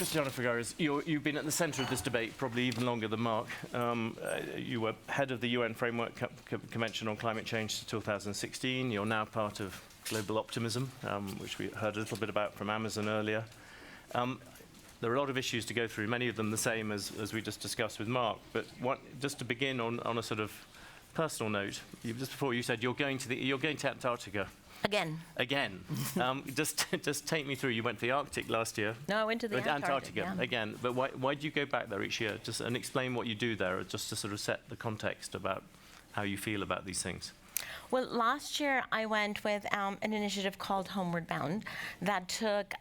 Christiana Figueres, you've been at the centre of this debate probably even longer than Mark. You were head of the UN Framework Convention on Climate Change to 2016. You're now part of Global Optimism, which we heard a little bit about from Amazon earlier. There are a lot of issues to go through, many of them the same as we just discussed with Mark. But just to begin on a sort of personal note, just before you said you're going to Antarctica. Again. Just take me through. You went to the Arctic last year. No, I went to the Antarctica yeah. again. But why do you go back there each year? And explain what you do there, just to sort of set the context about how you feel about these things. Well, last year I went with an initiative called Homeward Bound that took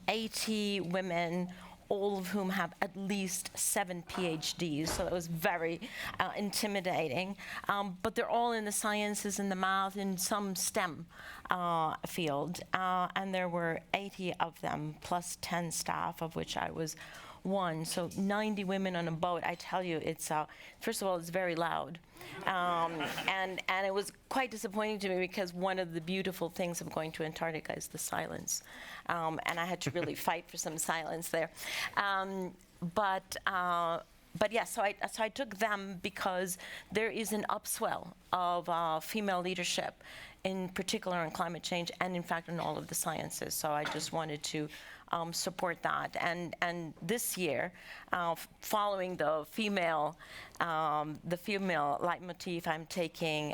80 women, all of whom have at least 7 PhDs, so it was very intimidating. But they're all in the sciences and the math, in some STEM field, and there were 80 of them, plus 10 staff, of which I was one. So 90 women on a boat. I tell you, it's first of all, it's very loud, and it was quite disappointing to me because one of the beautiful things of going to Antarctica is the silence, and I had to really fight for some silence there. But yeah, so I took them because there is an upswell of female leadership, in particular on climate change, and in fact in all of the sciences. So I just wanted to support that. And this year, following the female leitmotif, I'm teaching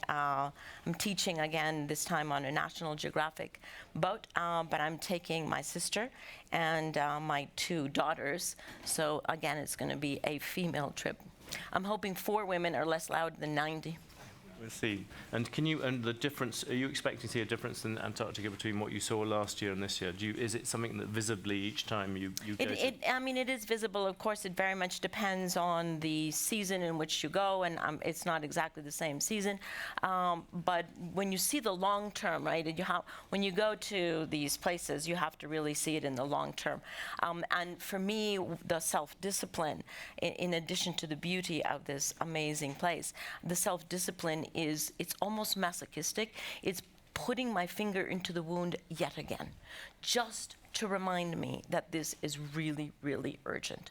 again, this time on a National Geographic boat, but I'm taking my sister and my 2 daughters. So again, it's going to be a female trip. I'm hoping 4 women are less loud than 90. We'll see. And the difference, are you expecting to see a difference in Antarctica between what you saw last year and this year? Is it something that visibly each time you go to? I mean, it is visible. Of course, it very much depends on the season in which you go, and it's not exactly the same season. But when you see the long term, right, when you go to these places, you have to really see it in the long term. And for me, the self-discipline, in addition to the beauty of this amazing place, the self-discipline it's almost masochistic. It's putting my finger into the wound yet again, just to remind me that this is really, really urgent.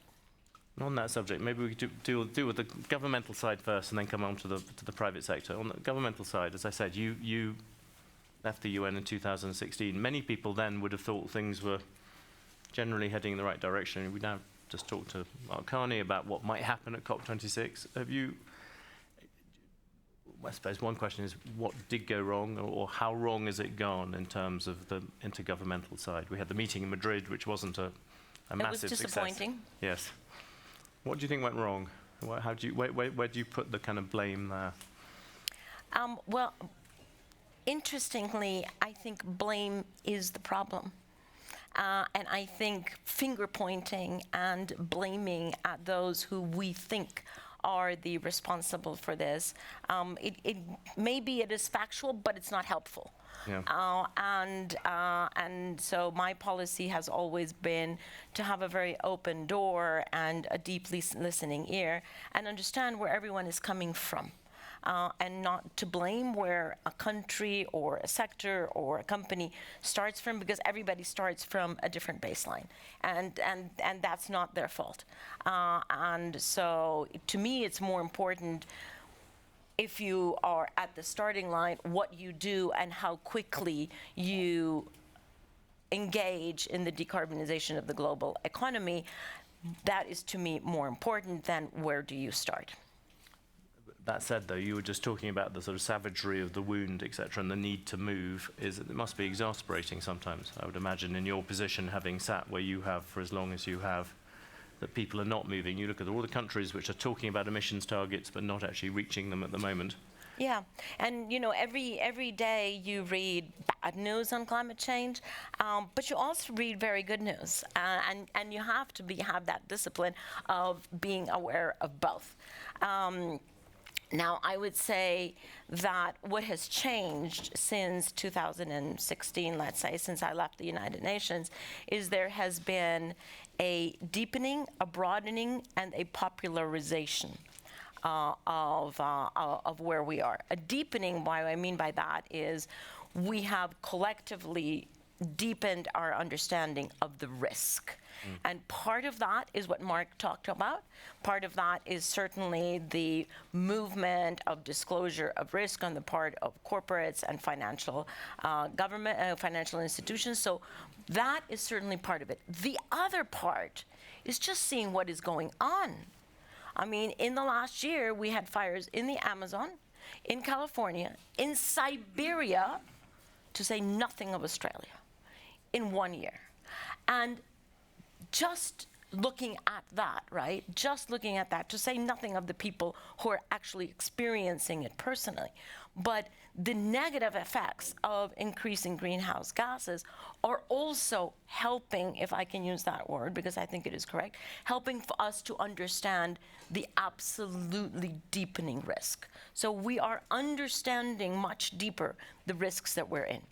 On that subject, maybe we could deal with the governmental side first and then come on to the private sector. On the governmental side, as I said, you left the UN in 2016. Many people then would have thought things were generally heading in the right direction. We now just talked to Mark Carney about what might happen at COP26. I suppose one question is, what did go wrong, or how wrong has it gone in terms of the intergovernmental side? We had the meeting in Madrid, which wasn't a massive success. It was disappointing. Yes. What do you think went wrong? Where do you put the kind of blame there? Well, interestingly, I think blame is the problem. And I think finger pointing and blaming at those who we think are the responsible for this. Maybe it is factual, but it's not helpful. Yeah. And so my policy has always been to have a very open door and a deep listening ear, and understand where everyone is coming from. And not to blame where a country or a sector or a company starts from, because everybody starts from a different baseline, and that's not their fault. And so to me, it's more important, if you are at the starting line, what you do and how quickly you engage in the decarbonization of the global economy. That is, to me, more important than where do you start. That said, though, you were just talking about the sort of savagery of the wound, etc., and the need to move. It must be exasperating sometimes, I would imagine, in your position, having sat where you have for as long as you have, that people are not moving. You look at all the countries which are talking about emissions targets but not actually reaching them at the moment. Yeah, and every day you read bad news on climate change, but you also read very good news, and you have to have that discipline of being aware of both. Now, I would say that what has changed since 2016, let's say, since I left the United Nations, is there has been a deepening, a broadening, and a popularization of where we are. A deepening, what I mean by that is we have collectively deepened our understanding of the risk. And part of that is what Mark talked about. Part of that is certainly the movement of disclosure of risk on the part of corporates and financial financial institutions. So that is certainly part of it. The other part is just seeing what is going on. I mean, in the last year, we had fires in the Amazon, in California, in Siberia, to say nothing of Australia, in 1 year. And just looking at that, right? Just looking at that, to say nothing of the people who are actually experiencing it personally. But the negative effects of increasing greenhouse gases are also helping, if I can use that word, because I think it is correct, helping for us to understand the absolutely deepening risk. So we are understanding much deeper the risks that we're in.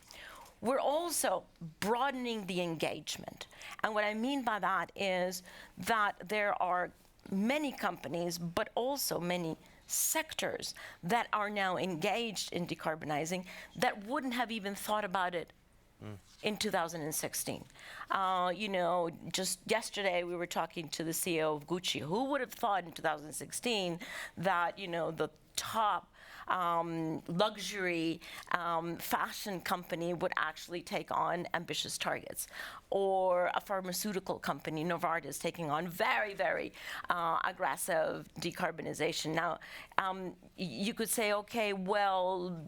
We're also broadening the engagement. And what I mean by that is that there are many companies, but also many sectors that are now engaged in decarbonizing that wouldn't have even thought about it in 2016. You know, just yesterday we were talking to the CEO of Gucci. Who would have thought in 2016 that, you know, the top luxury fashion company would actually take on ambitious targets, or a pharmaceutical company, Novartis, taking on very, very aggressive decarbonization. Now, you could say, okay, well,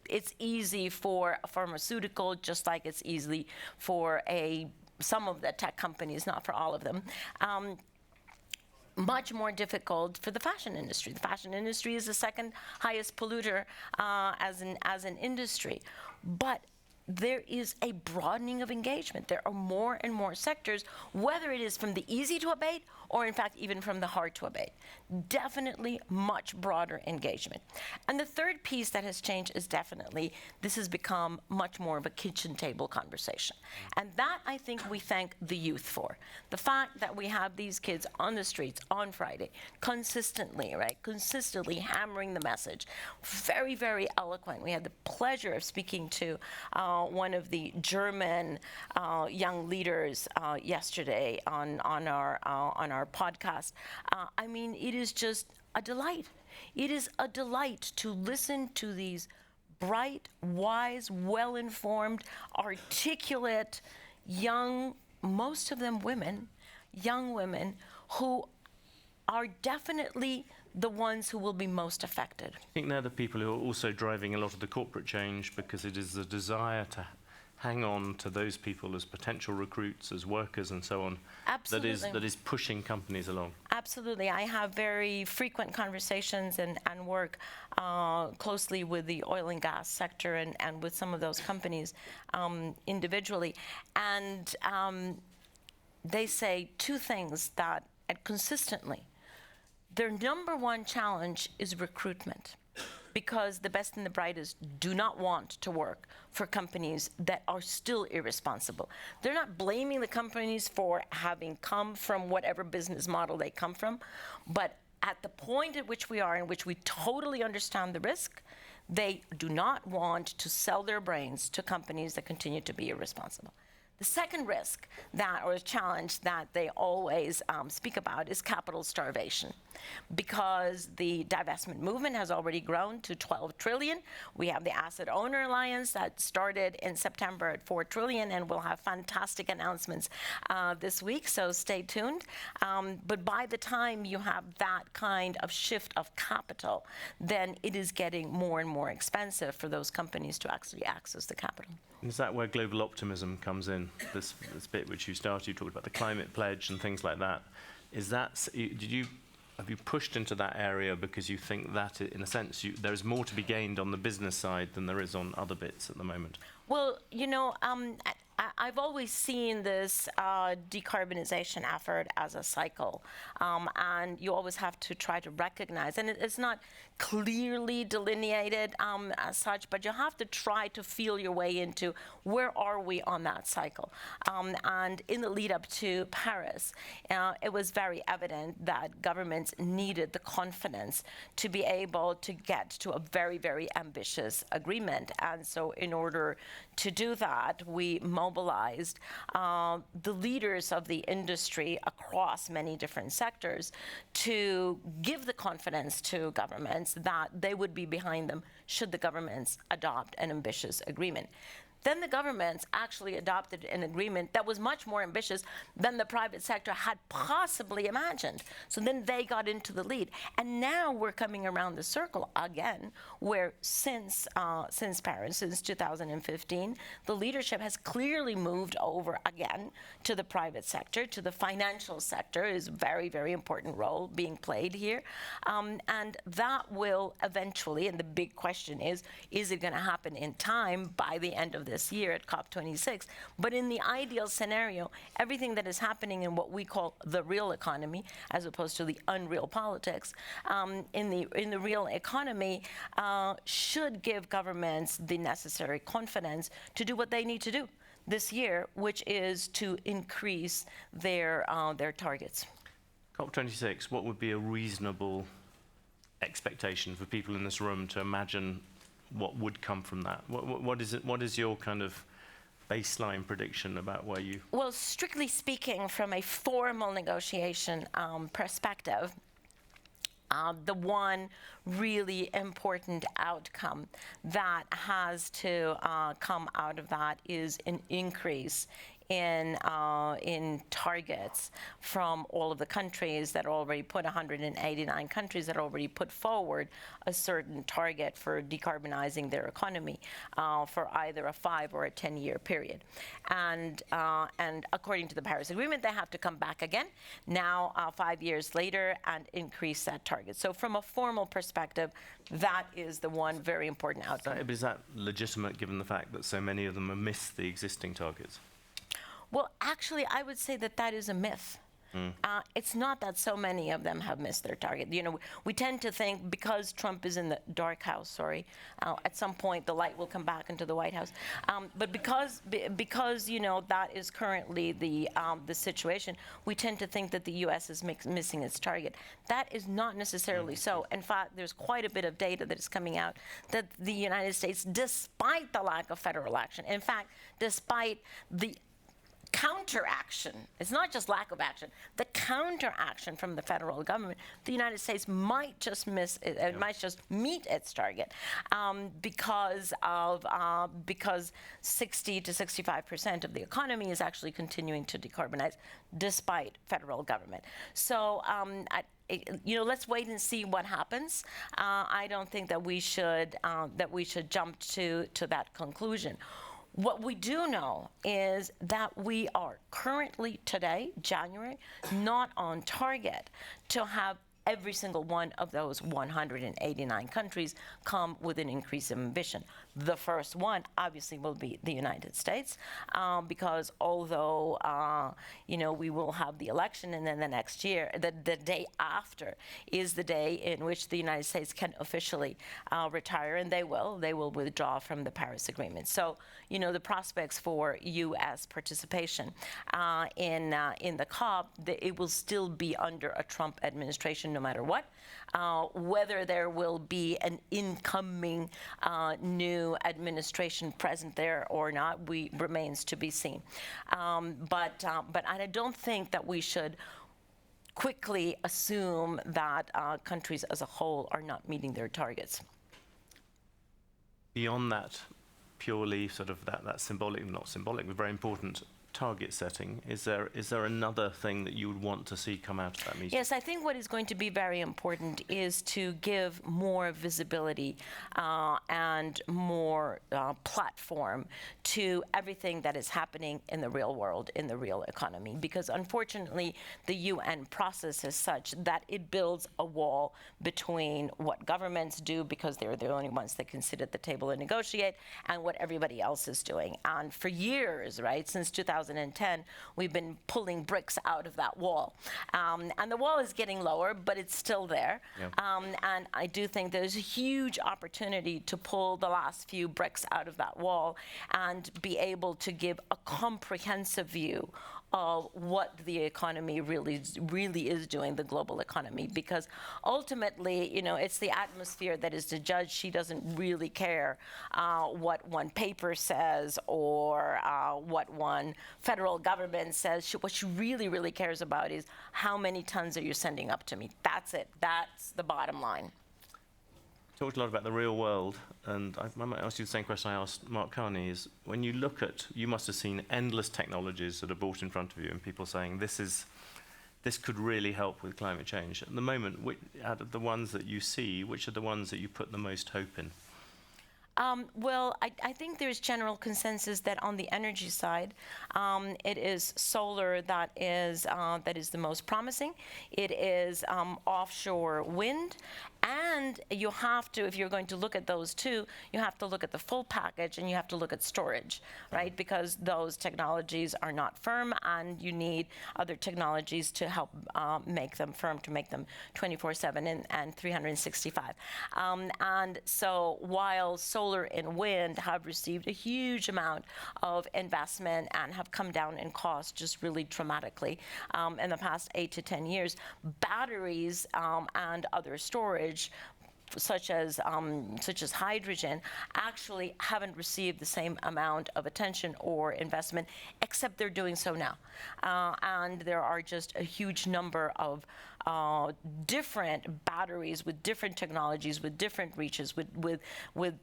it's easy for a pharmaceutical, just like it's easy for some of the tech companies, not for all of them. Much more difficult for the fashion industry. The fashion industry is the second highest polluter as an industry. But there is a broadening of engagement. There are more and more sectors, whether it is from the easy to abate or in fact even from the hard to abate. Definitely much broader engagement. And the third piece that has changed is definitely this has become much more of a kitchen table conversation. And that I think we thank the youth for. The fact that we have these kids on the streets on Friday consistently, right? Consistently hammering the message. Very, very eloquent. We had the pleasure of speaking to one of the German young leaders yesterday on our podcast. I mean, it is just a delight. It is a delight to listen to these bright, wise, well-informed, articulate, young, most of them women, young women who are definitely the ones who will be most affected. I think they're the people who are also driving a lot of the corporate change, because it is the desire to hang on to those people as potential recruits, as workers and so on. Absolutely. That is pushing companies along. Absolutely. I have very frequent conversations and work closely with the oil and gas sector and with some of those companies individually. And they say two things that consistently. Their number one challenge is recruitment, because the best and the brightest do not want to work for companies that are still irresponsible. They're not blaming the companies for having come from whatever business model they come from, but at the point at which we are, in which we totally understand the risk, they do not want to sell their brains to companies that continue to be irresponsible. The second risk or challenge that they always speak about is capital starvation, because the divestment movement has already grown to 12 trillion. We have the Asset Owner Alliance that started in September at 4 trillion, and we'll have fantastic announcements this week, so stay tuned. But by the time you have that kind of shift of capital, then it is getting more and more expensive for those companies to actually access the capital. Is that where global optimism comes in? This bit which you started, you talked about the climate pledge and things like that. Is that, have you pushed into that area because you think that, in a sense, there is more to be gained on the business side than there is on other bits at the moment? Well, you know, I've always seen this decarbonization effort as a cycle, and you always have to try to recognize, and it's not clearly delineated as such, but you have to try to feel your way into where are we on that cycle. And in the lead up to Paris, it was very evident that governments needed the confidence to be able to get to a very, very ambitious agreement. And so in order to do that, we mobilized the leaders of the industry across many different sectors to give the confidence to governments that they would be behind them should the governments adopt an ambitious agreement. Then the governments actually adopted an agreement that was much more ambitious than the private sector had possibly imagined. So then they got into the lead. And now we're coming around the circle again, where since Paris, since 2015, the leadership has clearly moved over again to the private sector, to the financial sector. Is a very, very important role being played here. And that will eventually, and the big question is it going to happen in time by the end of this year at COP26? But in the ideal scenario, everything that is happening in what we call the real economy, as opposed to the unreal politics, in the real economy, should give governments the necessary confidence to do what they need to do this year, which is to increase their targets. COP26, what would be a reasonable expectation for people in this room to imagine what would come from that? What is it? What is your kind of baseline prediction about where you? Well, strictly speaking, from a formal negotiation perspective, the one really important outcome that has to come out of that is an increase in targets from all of the countries that already put 189 countries that already put forward a certain target for decarbonizing their economy for either a 5 or a 10-year period. And according to the Paris Agreement, they have to come back again now 5 years later and increase that target. So from a formal perspective, that is the one very important outcome. Is that legitimate given the fact that so many of them have missed the existing targets? Well, actually, I would say that is a myth. It's not that so many of them have missed their target. You know, we tend to think because Trump is in the dark house, at some point the light will come back into the White House. But because you know that is currently the situation, we tend to think that the U.S. is missing its target. That is not necessarily so. In fact, there's quite a bit of data that is coming out that the United States, despite the lack of federal action, in fact, despite the counteraction, it's not just lack of action, the counteraction from the federal government, the United States might just miss it, might just meet its target because 60 to 65% of the economy is actually continuing to decarbonize despite federal government. So you know, let's wait and see what happens. I don't think that we should jump to that conclusion. What we do know is that we are currently today, January, not on target to have every single one of those 189 countries come with an increase in ambition. The first one, obviously, will be the United States, because although, you know, we will have the election, and then the next year, the day after is the day in which the United States can officially retire, and they will withdraw from the Paris Agreement. So, you know, the prospects for U.S. participation in the COP, it will still be under a Trump administration no matter what. Whether there will be an incoming new administration present there or not, remains to be seen. But I don't think that we should quickly assume that countries as a whole are not meeting their targets. Beyond that, purely sort of that symbolic, not symbolic, but very important target setting, is there another thing that you would want to see come out of that meeting? Yes, I think what is going to be very important is to give more visibility and more platform to everything that is happening in the real world, in the real economy. Because unfortunately, the UN process is such that it builds a wall between what governments do, because they're the only ones that can sit at the table and negotiate, and what everybody else is doing. And for years, right, since 2010, we've been pulling bricks out of that wall. And the wall is getting lower, but it's still there. Yeah. And I do think there's a huge opportunity to pull the last few bricks out of that wall and be able to give a comprehensive view of what the economy really is doing, the global economy, because ultimately, you know, it's the atmosphere that is the judge. She doesn't really care what one paper says or what one federal government says. What she really cares about is how many tons are you sending up to me? That's it. That's the bottom line. Talked a lot about the real world, and I might ask you the same question I asked Mark Carney, is when you look at, you must have seen endless technologies that are brought in front of you and people saying this could really help with climate change. At the moment, out of the ones that you see, which are the ones that you put the most hope in? Well, I think there's general consensus that on the energy side, it is solar that is the most promising. It is offshore wind, and you have to, if you're going to look at those two, you have to look at the full package, and you have to look at storage, right? Because those technologies are not firm, and you need other technologies to help make them firm, to make them 24/7 and 365. And so while solar and wind have received a huge amount of investment and have come down in cost just really dramatically in the past 8 to 10 years, batteries and other storage such as hydrogen actually haven't received the same amount of attention or investment, except they're doing so now. And there are just a huge number of different batteries with different technologies, with different reaches, with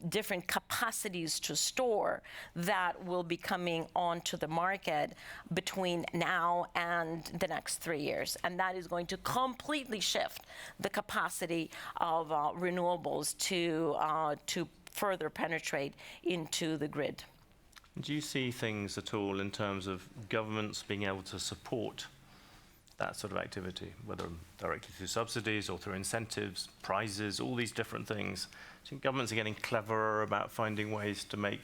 different capacities to store that will be coming onto the market between now and the next 3 years. And that is going to completely shift the capacity of renewables to further penetrate into the grid. Do you see things at all in terms of governments being able to support that sort of activity, whether directly through subsidies or through incentives, prizes, all these different things? Do you think governments are getting cleverer about finding ways to make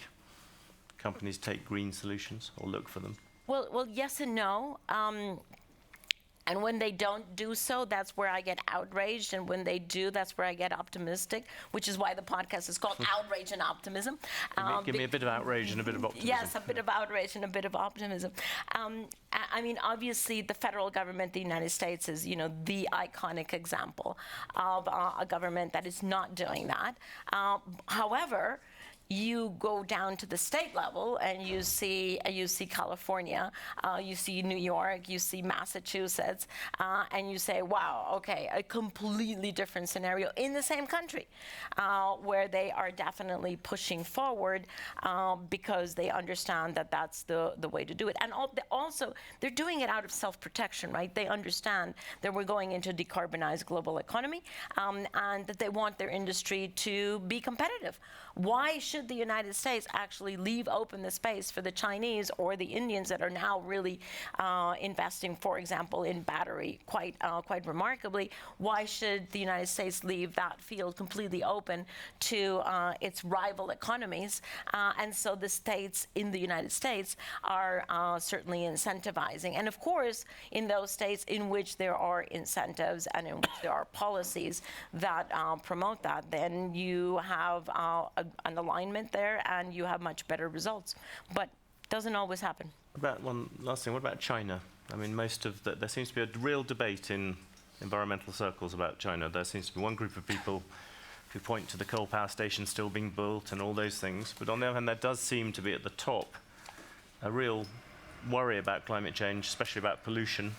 companies take green solutions or look for them? Well, yes and no. And when they don't do so, that's where I get outraged. And when they do, that's where I get optimistic, which is why the podcast is called Outrage and Optimism. Give me a bit of outrage and a bit of optimism. Yes, a bit of outrage and a bit of optimism. I mean, obviously, the federal government, the United States, is, you know, the iconic example of a government that is not doing that. However, you go down to the state level and you see California, you see New York, you see Massachusetts, and you say, wow, okay, a completely different scenario in the same country, where they are definitely pushing forward because they understand that that's the way to do it. And also, they're doing it out of self-protection, right? They understand that we're going into a decarbonized global economy, and that they want their industry to be competitive. Why should the United States actually leave open the space for the Chinese or the Indians that are now really investing, for example, in battery quite remarkably? Why should the United States leave that field completely open to its rival economies? And so the states in the United States are certainly incentivizing. And of course, in those states in which there are incentives and in which there are policies that promote that, then you have an alignment there, and you have much better results. But it doesn't always happen. About one last thing, what about China? I mean, there seems to be a real debate in environmental circles about China. There seems to be one group of people who point to the coal power station still being built and all those things. But on the other hand, there does seem to be at the top a real worry about climate change, especially about pollution,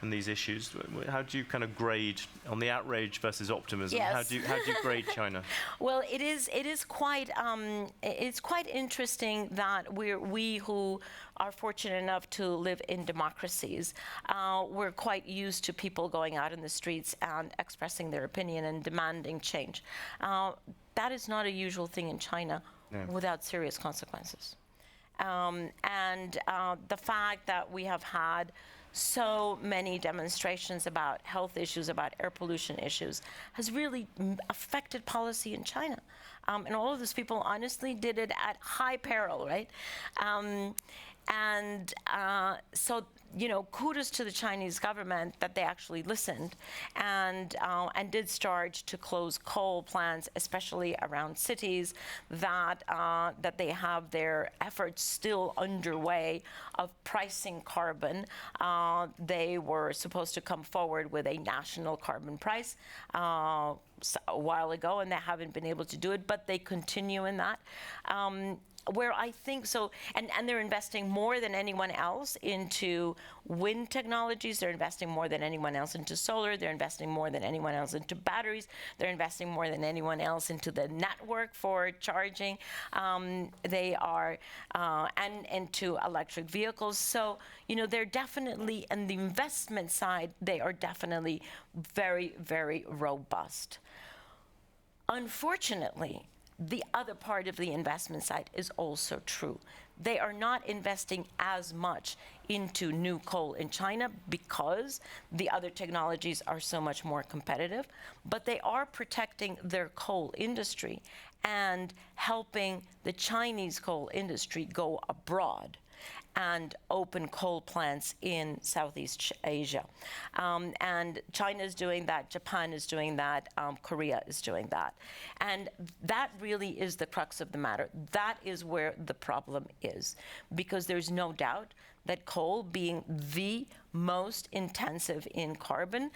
in these issues. How do you kind of grade on the outrage versus optimism? Yes. How do you grade China? Well, it's quite interesting that we who are fortunate enough to live in democracies, we're quite used to people going out in the streets and expressing their opinion and demanding change. That is not a usual thing in China without serious consequences. The fact that we have had so many demonstrations about health issues, about air pollution issues, has really affected policy in China. And all of those people honestly did it at high peril, right? So, you know, kudos to the Chinese government that they actually listened and did start to close coal plants, especially around cities, that they have their efforts still underway of pricing carbon. They were supposed to come forward with a national carbon price a while ago, and they haven't been able to do it, but they continue in that. Where I think so, and they're investing more than anyone else into wind technologies, they're investing more than anyone else into solar, they're investing more than anyone else into batteries, they're investing more than anyone else into the network for charging, they are, and into electric vehicles. So, you know, they're definitely, on the investment side, they are definitely very, very robust. Unfortunately, the other part of the investment side is also true. They are not investing as much into new coal in China because the other technologies are so much more competitive, but they are protecting their coal industry and helping the Chinese coal industry go abroad and open coal plants in Southeast Asia. And China is doing that, Japan is doing that, Korea is doing that. And that really is the crux of the matter. That is where the problem is, because there's no doubt that coal, being the most intensive in carbon,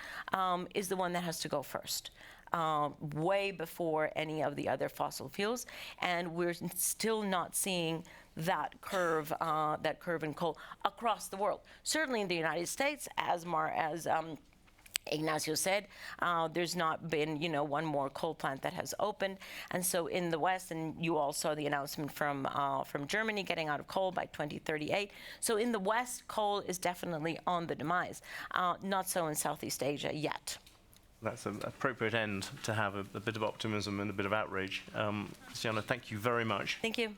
is the one that has to go first. Way before any of the other fossil fuels, and we're still not seeing that curve in coal across the world. Certainly in the United States, as Ignacio said, there's not been, you know, one more coal plant that has opened, and so in the West, and you all saw the announcement from Germany getting out of coal by 2038. So in the West, coal is definitely on the demise. Not so in Southeast Asia yet. That's an appropriate end to have a bit of optimism and a bit of outrage. Christiana, thank you very much. Thank you.